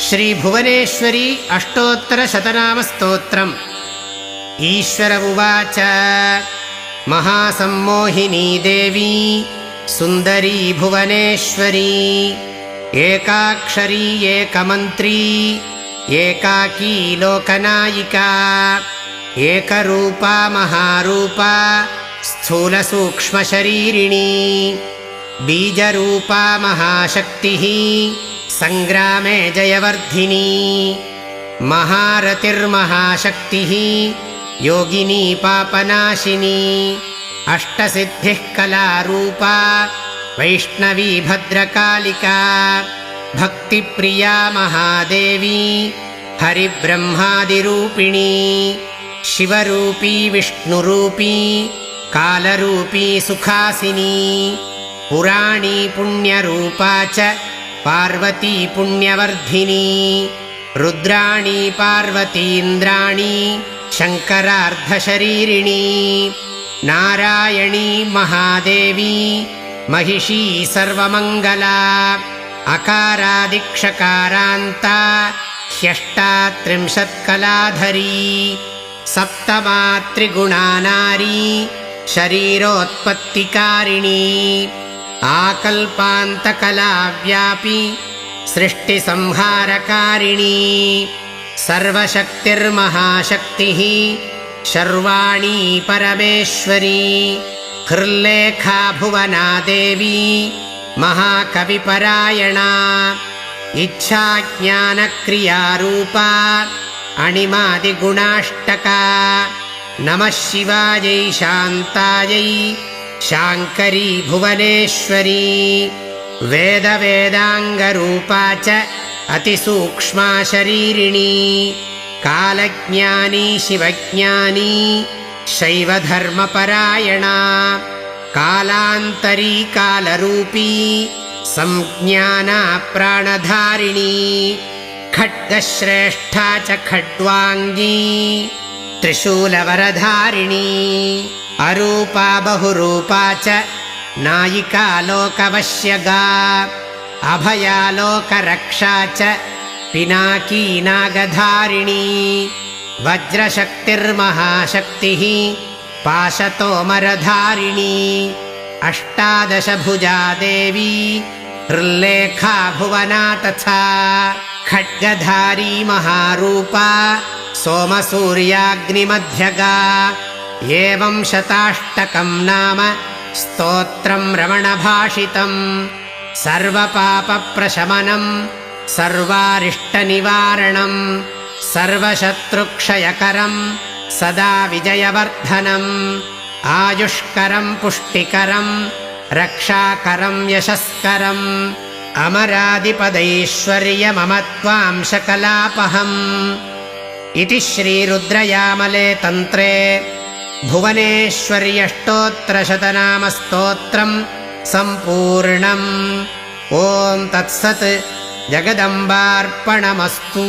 श्रीभुवनेश्वरी अष्टोत्तरशतनामस्तोत्रम्। ईश्वर उवाच महासम्मोहिनी देवी सुन्दरी भुवनेश्वरी एकाक्षरी एकमन्त्री एकाकी लोकनायिका एकरूपा महारूपा स्थूलसूक्ष्मशरीरिणी बीजरूपा महाशक्तिः संग्रामे जयवर्धिनी महारतिर्महाशक्तिः योगिनी पापनाशिनी अष्टसिद्धिः कलारूपा वैष्णवी भद्रकालिका भक्तिप्रिया महादेवी हरिब्रह्मादिरूपिणी शिवरूपी विष्णुरूपी कालरूपी सुखासिनी पुराणी पुण्यरूपा च पार्वती पुण्यवर्धिनी रुद्राणी पार्वतीन्द्राणी शङ्करार्धशरीरिणी नारायणी महादेवी महिषी सर्वमङ्गला अकारादिक्षकारान्ता ह्यष्टात्रिंशत्कलाधरी सप्तमात्रिगुणानारी शरीरोत्पत्तिकारिणी आकल्पान्तकलाव्यापी सृष्टिसंहारकारिणी सर्वशक्तिर्महाशक्तिः शर्वाणी परमेश्वरी हृल्लेखा भुवना देवी महाकविपरायणा इच्छाज्ञानक्रियारूपा अणिमादिगुणाष्टका नमः शिवायै शान्तायै शाङ्करी भुवनेश्वरी वेदवेदाङ्गरूपा च अतिसूक्ष्मा शरीरिणी कालज्ञानी शिवज्ञानी शैवधर्मपरायणा कालान्तरी कालरूपी संज्ञाना प्राणधारिणी खड्गश्रेष्ठा च खड्वाङ्गी त्रिशूलवरधारिणी अरूपा बहुरूपा च नायिका लोकवश्यगा अभया लोकरक्षा च पिनाकी नागधारिणी वज्रशक्तिर्महाशक्तिः पाशतोमरधारिणी अष्टादशभुजा देवी हृल्लेखा भुवना तथा खड्गधारी महारूपा सोमसूर्याग्निमध्यगा एवं शताष्टकं नाम स्तोत्रं रमणभाषितं सर्वपापप्रशमनं सर्वारिष्टनिवारणं सर्वशत्रुक्षयकरं सदा विजयवर्धनम् आयुष्करं पुष्टिकरं रक्षाकरं यशस्करम् अमरादिपदैश्वर्यममत्वांशकलापहम् इति श्रीरुद्रयामले तन्त्रे भुवनेश्वर्यष्टोत्तरशतनामस्तोत्रं सम्पूर्णम्। ॐ तत्सत्। जगदम्बार्पणमस्तु।